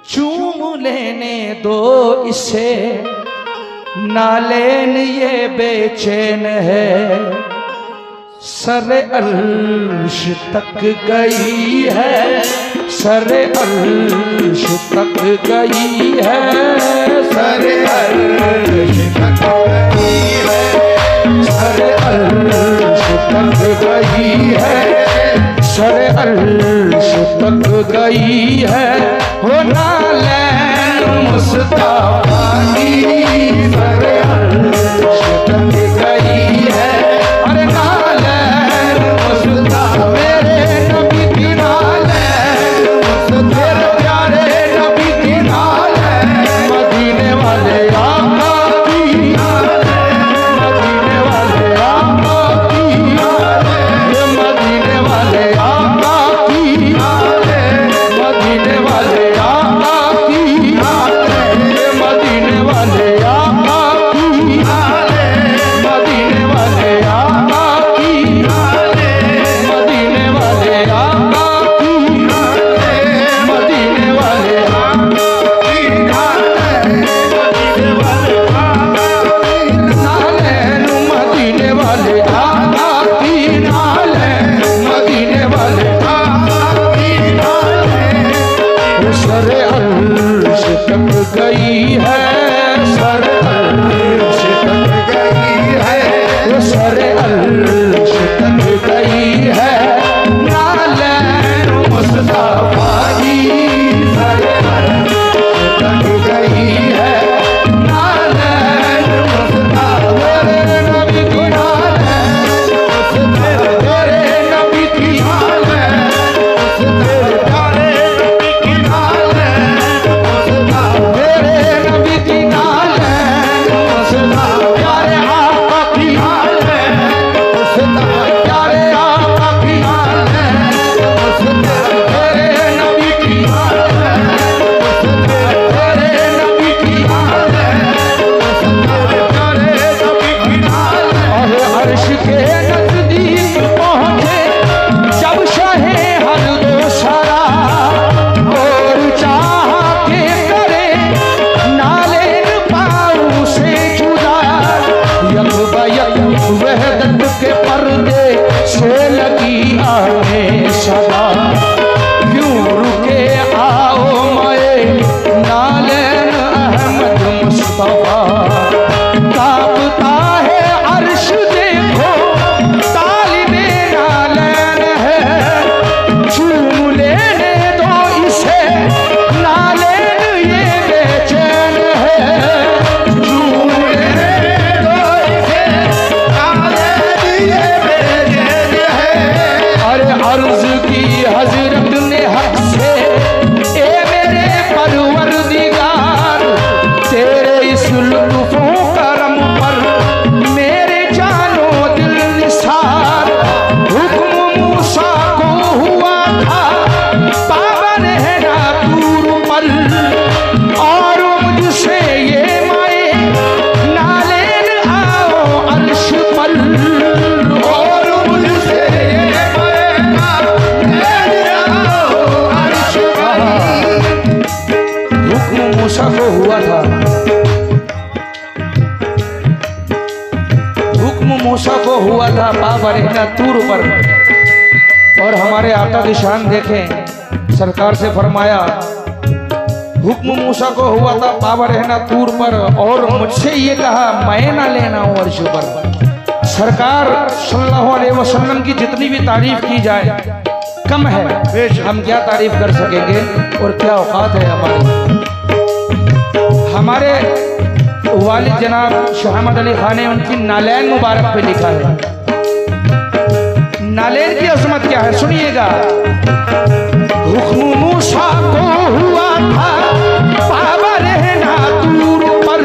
चूम लेने दो इसे, नालेन ये बेचैन है। सरे अर्श तक गई है, सरे अर्श तक गई है, सरे अर्श तक गई है, सरे अर्श तक गई है, सरे अर्श तक गई है। हो नालैन मुस्तफा की सरे अर्श तक गई है। अरे नालैन मुस्तफा मेरे नबी की नालैन मुस्तफा, मेरे प्यारे नबी की नालैन, मदीने वाले आका की नालैन, मदीने वाले आका की नालैन, ये मदीने वाले आका की नालैन, मदीने वाले आका की नालैन, ये मदीने वाले आका की नालैन, मदीने वाले आका की नालैन, मदीने वाले आका की नालैन, मदीने वाले आका की नालैन, मदीने वाले आका की नालैन, मदीने वाले आका की नालैन, मदीने वाले आका की नालैन। सरे अर्श तक गई है, सरे अर्श तक गई है, सरे अर्श तक गई है। नालैन मुस्तफा की सरे अर्श तक गई है। नालैन मुस्तफा मेरे नबी की नालैन, मेरे नबी की नालैन, मेरे प्यारे नबी की नालैन, मेरे नबी की नालैन, प्यारे आका की नालैन, प्यारे आका की नालैन, मेरे नबी की नालैन, मेरे नबी की नालैन, प्यारे नबी की नालैन। और अर्श के नजदीक पहुंचे जब शहे हर दो सरा, और चाह के करे नालेन पाऊ से जुदा। यक बयक वहदत के पर्दे से लगी आने सदा, यूं रुके आओ मए नालेन अहमद मुस्तफा। कांपता है अर्श देखो तालिबे नालैन है, चूम लेने दो इसे, नालैन ये बेचैन है। चूम लेने दो इसे, नालैन ये बेचैन है। अरे अर्ज की हजरत ने हक से, ए मेरे परवरदिगार, तेरे इस लुत्फों करम पर मेरे जानो दिल निसार। हुक्म मूसा को हुआ था पावन है ना तूर पर, और मुझसे ये माए नालैन आओ अर्श पर, और मुझसे ये माए नालैन आओ अर्श पर। हुक्म मूसा को हुआ था, हुक्म मूसा को हुआ था पावन है ना तूर पर। और हमारे आका की शान देखें, सरकार से फरमाया हुक्म मूसा को हुआ था पावर है ना तूर पर, और मुझसे ये कहा मैं ना लेना हूं अर्श पर। सरकार सल्लल्लाहु अलैहि वसल्लम की जितनी भी तारीफ की जाए कम है, हम क्या तारीफ कर सकेंगे और क्या औकात है हमारी। हमारे वालिद जनाब शाह अहमद अली खान ने उनकी नालैन मुबारक पे लिखा है। नालैन की अजमत क्या है सुनिएगा। हुक्म मूसा को हुआ था पावर है ना तूर पर,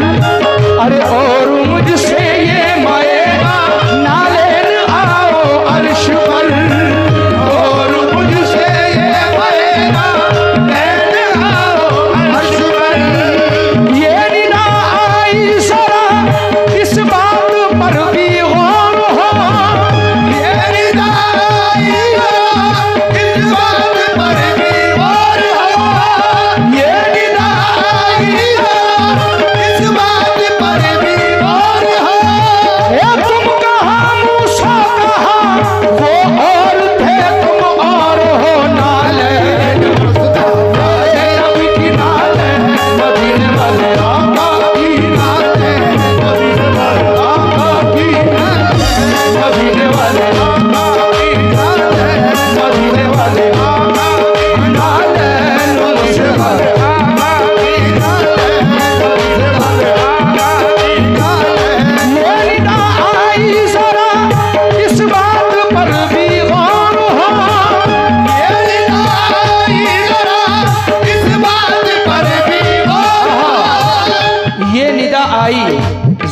अरे और मुझसे ये माए नालैन आओ अर्श पर, और मुझसे ये माए नालैन आओ अर्श पर। ये निदा आई जरा इस बात पर भी गौर हो, ये निदा आई इस बात पर भी गौर हो।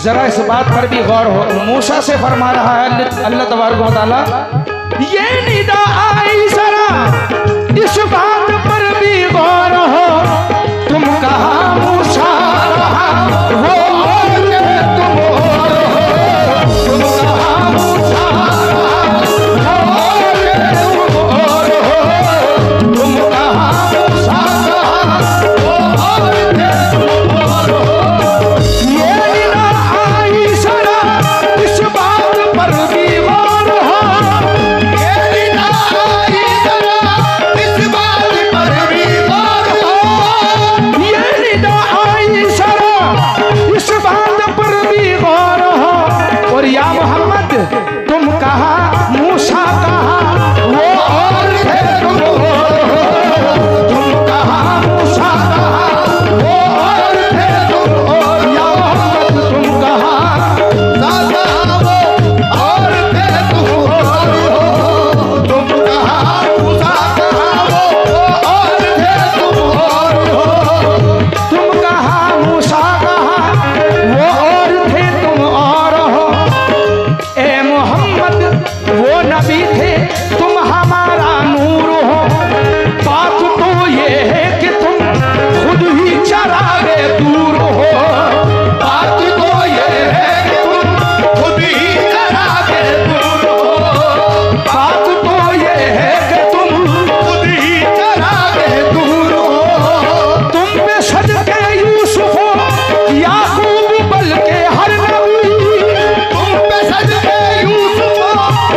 जरा इस बात पर भी गौर हो। मूसा से फरमा रहा है अल्लाह तबारक व तआला, ये निदा आई जरा इस बात पर भी गौर हो, तुम कहाँ मूसा वो और तुम और हो, तुम कहाँ मूसा वो और तुम और हो, तुम कहाँ मूसा वो और तुम और हो। ये निदा आई जरा इस बात पर भी गौर हो, ये निदा आई जरा इस बात पर भी गौर हो, ये निदा आई जरा इस बात पर भी गौर हो। और या मोहम्मद तुम कहाँ मूसा कहाँ वो और थे तुम और हो, तुम कहाँ मूसा कहाँ वो और थे तुम और, या मोहम्मद तुम कहाँ दादा वो और थे तुम और हो, तुम कहाँ मूसा कहाँ वो और थे तुम और हो, तुम कहाँ मूसा कहाँ वो और थे तुम और हो। ए मोहम्मद वो नबी थे तुम हमारा नूर हो, बात तो ये है कि तुम खुद ही चरागे दूर हो, बात तो ये है कि तुम खुद ही चरागे दूर हो, बात तो ये है कि तुम खुद ही चरागे दूर हो। तुम पे सदके यूसुफ याकूब बल्कि हर नबी, तुम पे सदके यूसुफ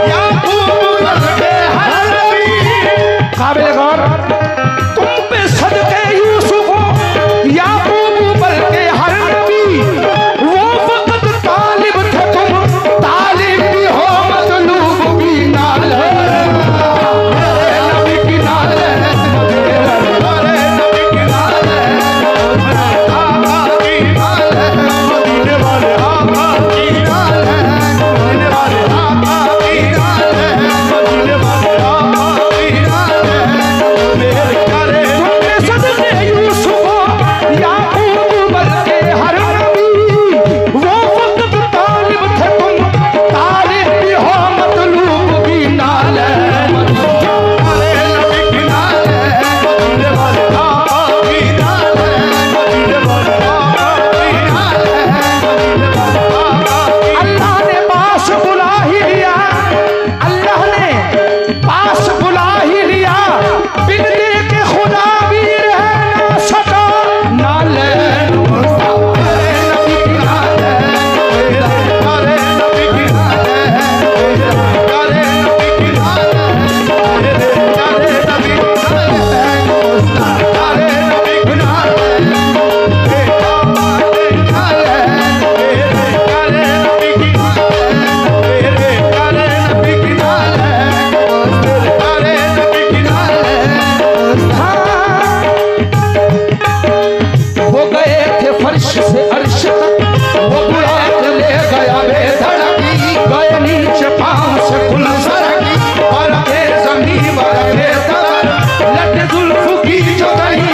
याकूब बल्कि हर नबी, काबिल गौर, तुम पे सदके यूसुफ याकूब बल्कि हर नबी, वो वक्त तालिब थे तुम, तालिब भी हो मतलूब भी नाल है, मेरे नबी की नाल है, मेरे नबी की नाल है, आका की नाल है, मदीने वाले आका की नाल है, मदीने वाले आका की नाल है, मदीने वाले आका की नाल है, मेरे प्यारे तुमने सदके यूसुफ याकूब बल्कि हर नबी, वो वक्त तालिब थे तुम, तालिब भी हो मतलूब भी नाल है, मेरे नबी की नाल है, मदीने वाले आका की नाल है, मदीने वाले आका की नाल है, मदीने वाले आका की। अल्लाह ने पास बुला ही लिया, अल्लाह ने पास बुला ही लिया, बिन दे के खुदा भी रह ना सका, नालैन मुस्तफा मेरे नबी की नाल है, मेरे प्यारे नबी की नाल है, मेरे प्यारे नबी की नाल है, मेरे प्यारे नबी की नाल है, मुस्तफा प्यारे नबी की नाल है, बेटा माते नाल है, मेरे प्यारे नबी की नाल है, मेरे प्यारे नबी की नाल है, मेरे प्यारे नबी की नाल है। हाँ, वो गए थे फर्श से अर्श तक, वो बुलाक ले गया बेधड़क, गए नीचे पांव से खुल सरकी, बरके जमीन बरके दर, लट जुल्फ की जो गई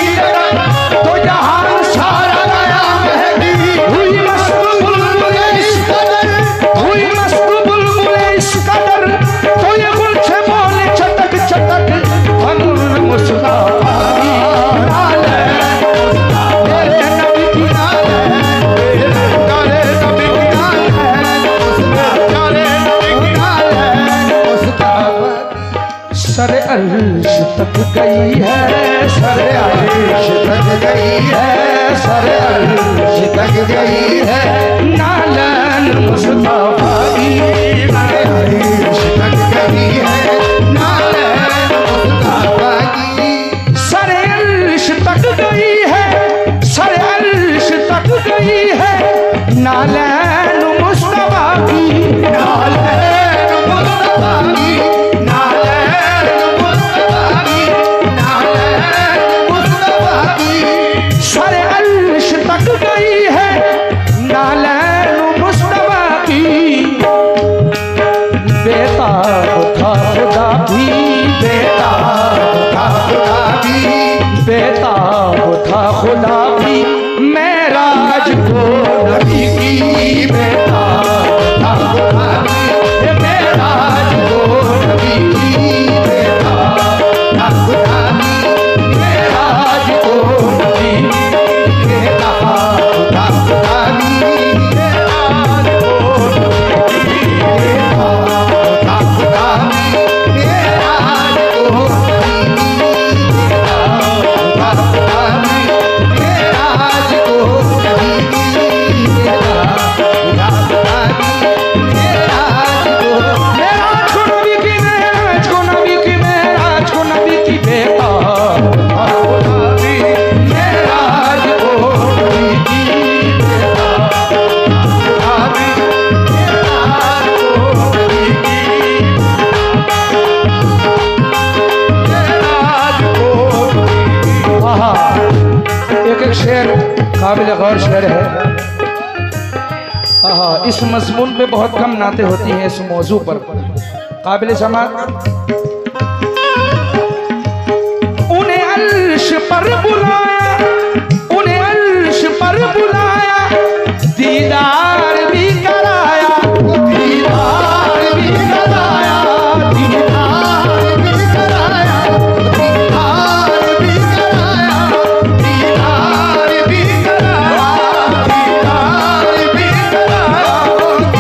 तो जहान सारा गया महकी, हुई मस्त बुलबुल इस कदर, हुई मस्त बुलबुल इस कदर, तो ये गुलछे बोले चटक चटक, धनुर मुस्कुरा की नाल है, मेरे नबी की नाल है, मेरे प्यारे नबी की नाल है, मेरे प्यारे नबी की नाल है, उसका सर अर्श तक गई है, सर अर्श तक गई है, सर अर्श तक गई है, नालन मुस्तफा की अर्श तक गई है, नालन मुस्तफा की सर अर्श तक गई है, सर अर्श तक गई है, नालन मुस्तफा की, नालन मुस्तफा की, नालन मुस्तफा की, नालन मुस्तफा की, सर अर्श तक गई है, नालन मुस्तफा की। बेताब था खुदा भी, बेताब था खुदा भी, बेताब था खुदा भी, मेराज को नबी की बेटा था खुदा भी मेराज को नबी की बेटा था खुदा भी मेराज को नबी बेटा खुदा खुदा भी मेराज को नबी बेटा खुदा खुदा भी मेराज को नबी बेटा खुदा खुदा भी मेराज को नबी एक शेर काबिल गौर शेर है। इस मजमून पे बहुत कम नाते होती हैं इस मौजू पर। काबिल समात। उन्हें अर्श पर बुलाया, उन्हें अर्श पर बुलाया, दीदार भी कराया, दीदार भी कराया, दीदार भी कराया, दीदार भी कराया, दीदार भी कराया, दीदार भी कराया,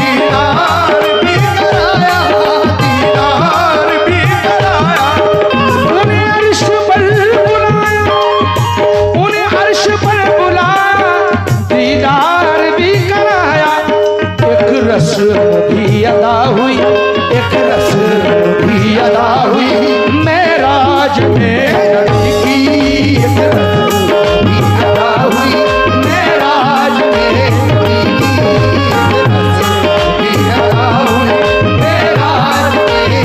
दीदार भी कराया, दीदार भी कराया। उन्हें अर्श पर बुलाया, उन्हें अर्श पर बुलाया, दीदार भी कराया। एक रस्म भी अदा हुई, एक रस्म भी अदा हुई, मेराज में नबी की एक रस्म भी अदा हुई, मेराज में नबी की एक रस्म भी अदा हुई, मेराज में नबी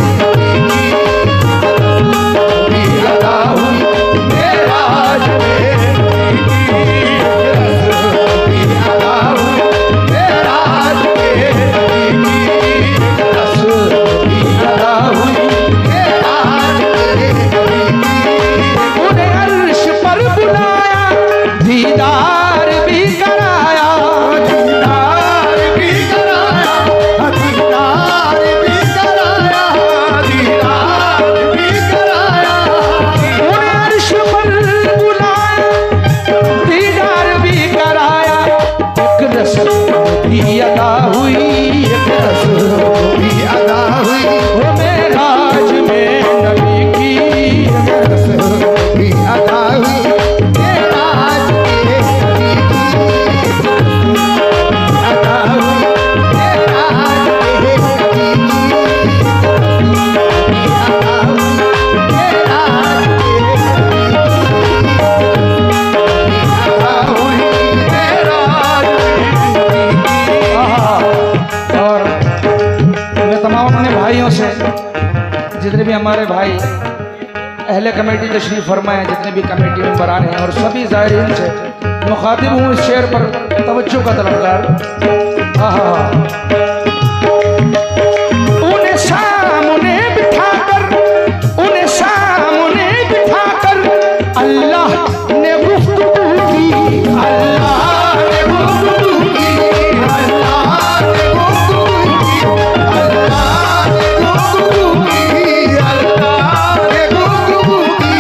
की एक रस्म भी अदा हुई, मेराज में नबी की एक रस्म भी अदा हुई, मेराज में नबी की एक रस्म भी अदा हुई, मेराज में नबी की। उन्हें अर्श पर बुलाया, दीदार भी कराया, दीदार भी कराया, दीदार भी कराया, दीदार भी कराया। उन्हें अर्श पर बुलाया, दीदार भी कराया। एक रस्म भी अदा हुई, एक रस्म भी अदा हुई, वो मेराज में नबी की एक रस्म भी अदा हुई, मेराज में नबी की अदा हुई, मेराज में नबी की अदा हुई, मेराज में अदा हुई, मेराज में। और मैं तमाम अपने भाइयों से, जितने भी हमारे भाई अहले कमेटी तशरीफ फरमाए हैं, जितने भी कमेटी मेंबर आ रहे हैं, और सभी ज़ायरीन से मुखातिब हूँ इस शेर पर तवज्जो का तलबगार। उन्हें सामने बिठाकर, उन्हें सामने बिठाकर अल्लाह ने गुफ्तगू की, अल्लाह ने गुफ्तगू की, अल्लाह ने गुफ्तगू की, अल्लाह ने गुफ्तगू की, अल्लाह ने गुफ्तगू की,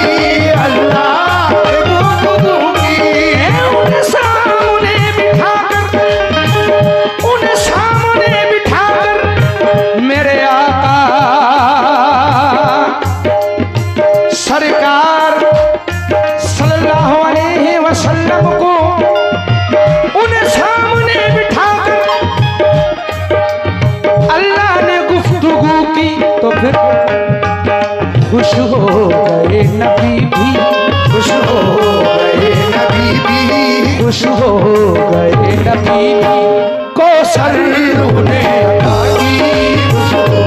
अल्लाह ने गुफ्तगू की। उन्हें सामने बिठाकर, उन्हें सामने बिठाकर मेरे आका सरकार सल्लल्लाहु अलैहि वसल्लम को उन्हें सामने बिठाकर अल्लाह ने गुफ्तगू की। तो फिर खुश हो गए नबी भी, खुश हो गए नबी भी खुश हो गए नबी भी, कौसर उन्हें अता की। खुश हो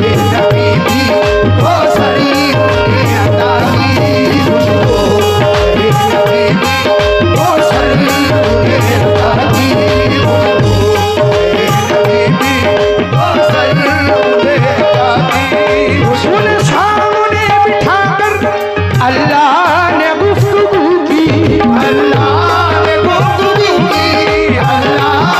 गए नबी भी, कौसरी उन्हें अता की। खुश हो गए नबी भी, कौसरी उन्हें अता की। खुश हो गए नबी भी, कौसरी उन्हें अता की। उन्हें सामने बिठाकर अल्लाह ने गुफ्तगू की, अल्लाह ने गुफ्तगू की, अल्लाह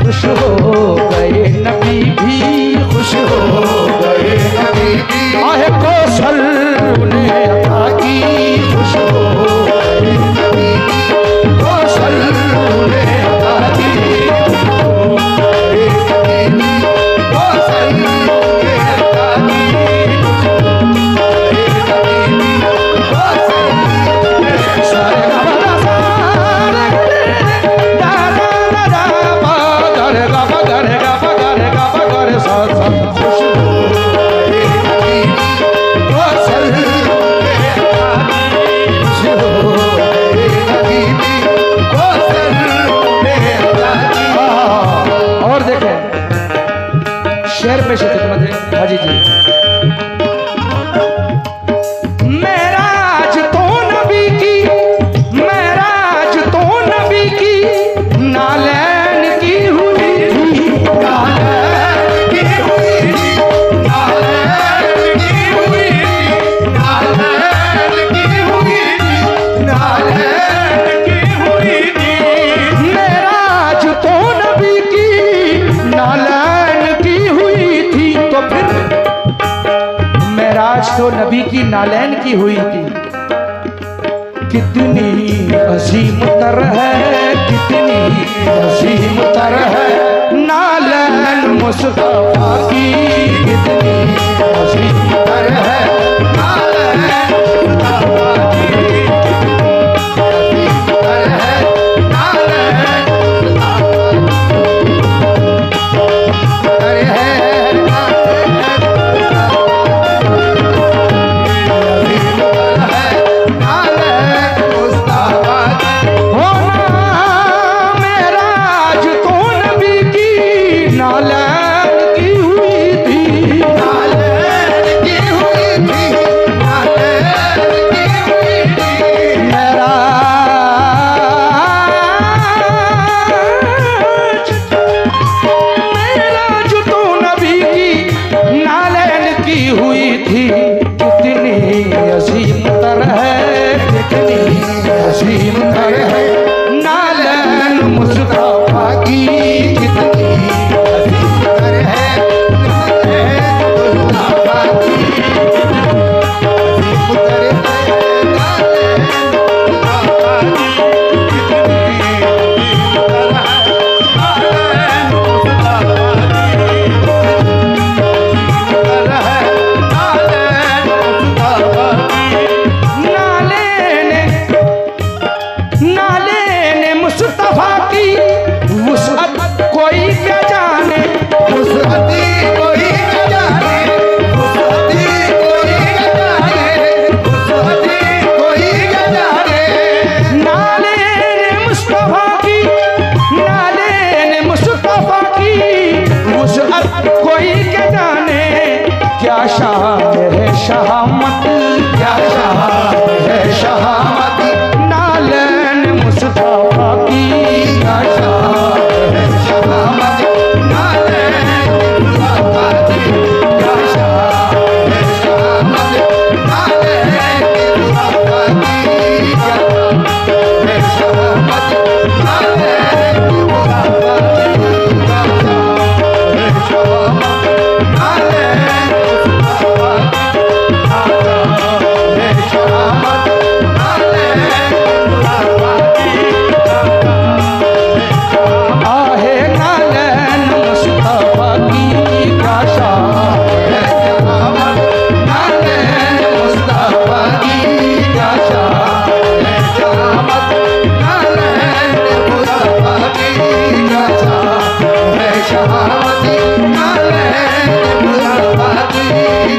खुश हो गए नबी भी, खुश हो गए नबी भी, आहे कौशल ने अता की, खुश हो गए नबी भी, कौशल ने अता की, गए नबी भी, कौशल ने अता की, गए नबी भी, कौशल ने सारे गबा सारे दादा दादा बागर गबा गर गबा गर गबा गर सा सा खुश हो गए नबी भी, कौशल ने अता की, खुश हो गए नबी भी, कौशल ने अता की। और देखें शेर पे से खिदमत है हाजी जी। मेराज तो नबी की, मेराज तो नबी की नालैन की हुई थी, नालैन की हुई थी, नालैन की हुई थी, नालैन की हुई थी, नालैन की हुई थी। मेराज तो नबी की नालैन की हुई थी। तो फिर मेराज तो नबी की नालैन की हुई थी। कितनी अजीम तर है, कितनी अजीम तर है नालैन मुस्तफा की, कितनी अजीम तर है नालैन मुस्तफा की, कितनी तर है नालैन मुस्तफा की, तर है नालैन मुस्तफा की। होना मेराज तो नबी की नालैन की हुई थी, नालैन की हुई थी, नालैन की हुई थी। मेराज तो नबी की नालैन की हुई थी। कितनी अजीम तर है, कितनी अजीम तर है नालैन मुस्तफा की, कितनी अजीम तर है नालैन मुस्तफा की, अजीम तर है नालैन मुस्तफा की, कितनी अजीम तर है नालैन मुस्तफा की, तर है नालैन मुस्तफा की। नालैन मुस्तफा की वुसअत कोई क्या जाने, वुसअती कोई न जाने, वुसअती कोई न जाने, वुसअती कोई न जाने। नालैन मुस्तफा की, नालैन मुस्तफा की वुसअत कोई क्या जाने। क्या शान है शहामत, क्या शान है शहामत नालैन मुस्तफा की, क्या शान है शहामत नालैन मुस्तफा की, क्या शान है शहामत नालैन मुस्तफा की, क्या शान है शहामत नालैन मुस्तफा की, क्या शान है शहामत नालैन मुस्तफा की, क्या शान है शहामत नालैन मुस्तफा की, क्या शान है शहामत। आहे नालैन मुस्तफा की, क्या शान है शहामत नालैन मुस्तफा की, क्या शान है शहामत नालैन मुस्तफा की, क्या शान है शहामत नालैन मुस्तफा की,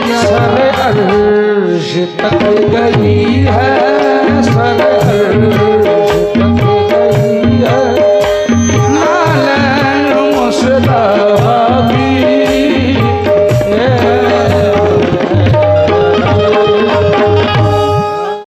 क्या सर अर्श तक गई है